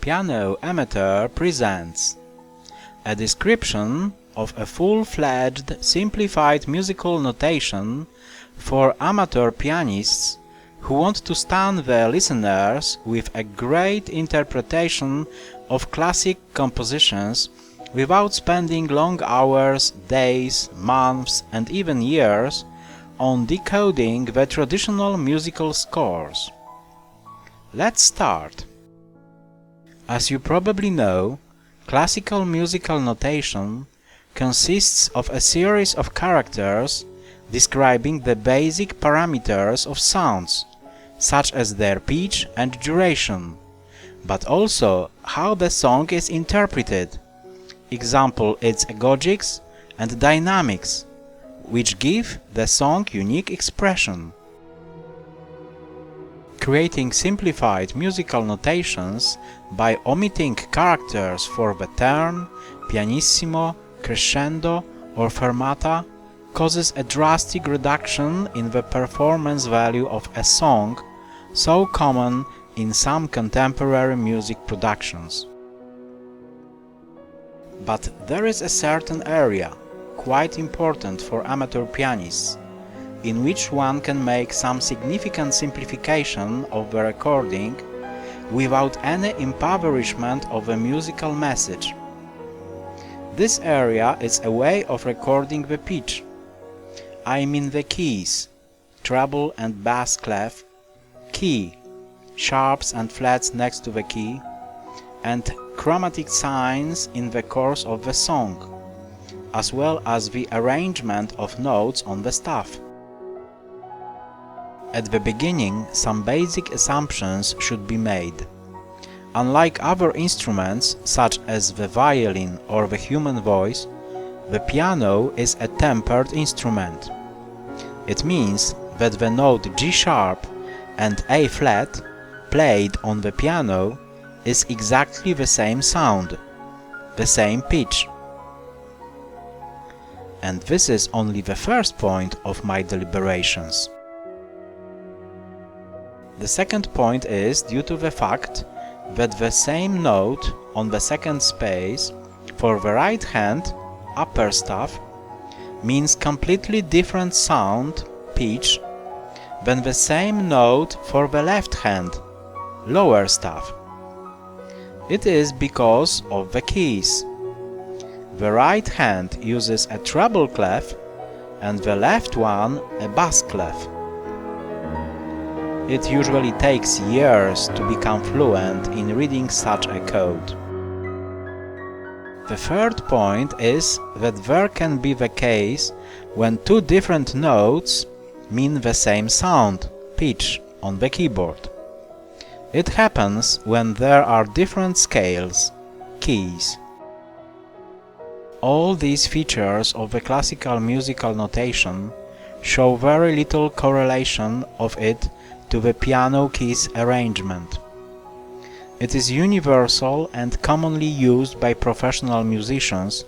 Piano Amateur presents a description of a full-fledged simplified musical notation for amateur pianists who want to stun their listeners with a great interpretation of classic compositions without spending long hours, days, months and even years on decoding the traditional musical scores. Let's start. As you probably know, classical musical notation consists of a series of characters describing the basic parameters of sounds, such as their pitch and duration, but also how the song is interpreted. Example, its agogics and dynamics, which give the song unique expression. Creating simplified musical notations by omitting characters for the turn, pianissimo, crescendo or fermata causes a drastic reduction in the performance value of a song, so common in some contemporary music productions. But there is a certain area, quite important for amateur pianists, in which one can make some significant simplification of the recording without any impoverishment of the musical message. This area is a way of recording the pitch. I mean the keys, treble and bass clef, key, sharps and flats next to the key, and chromatic signs in the course of the song, as well as the arrangement of notes on the staff. At the beginning, some basic assumptions should be made. Unlike other instruments, such as the violin or the human voice, the piano is a tempered instrument. It means that the note G sharp and A flat played on the piano is exactly the same sound, the same pitch. And this is only the first point of my deliberations. The second point is due to the fact that the same note on the second space for the right hand, upper staff, means completely different sound, pitch, than the same note for the left hand, lower staff. It is because of the keys. The right hand uses a treble clef and the left one a bass clef. It usually takes years to become fluent in reading such a code. The third point is that there can be the case when two different notes mean the same sound, pitch, on the keyboard. It happens when there are different scales, keys. All these features of the classical musical notation show very little correlation of it to the piano keys arrangement. It is universal and commonly used by professional musicians,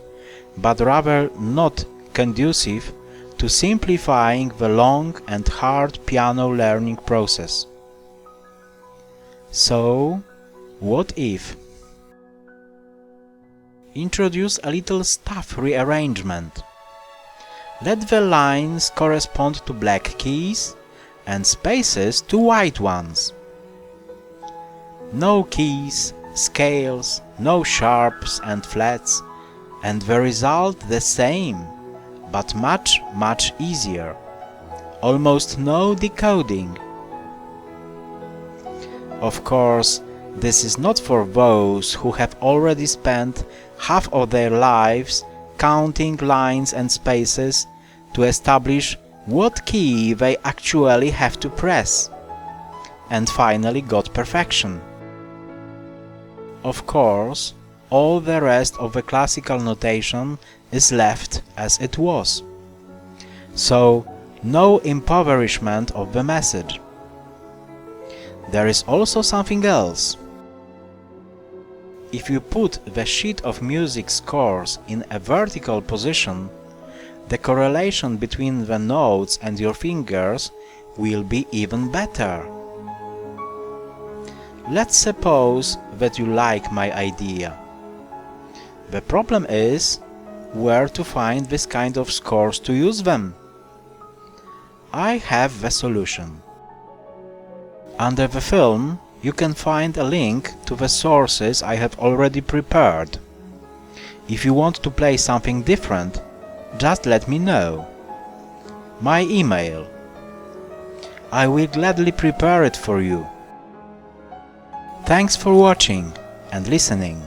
but rather not conducive to simplifying the long and hard piano learning process. So, what if? Introduce a little staff rearrangement. Let the lines correspond to black keys and spaces to white ones. No keys, scales, no sharps and flats, and the result the same, but much easier. Almost no decoding. Of course, this is not for those who have already spent half of their lives counting lines and spaces to establish what key they actually have to press, and finally got perfection. Of course, all the rest of the classical notation is left as it was. So, no impoverishment of the message. There is also something else. If you put the sheet of music scores in a vertical position, the correlation between the notes and your fingers will be even better. Let's suppose that you like my idea. The problem is where to find this kind of scores to use them. I have the solution. Under the film, you can find a link to the sources I have already prepared. If you want to play something different, just let me know. My email. I will gladly prepare it for you. Thanks for watching and listening.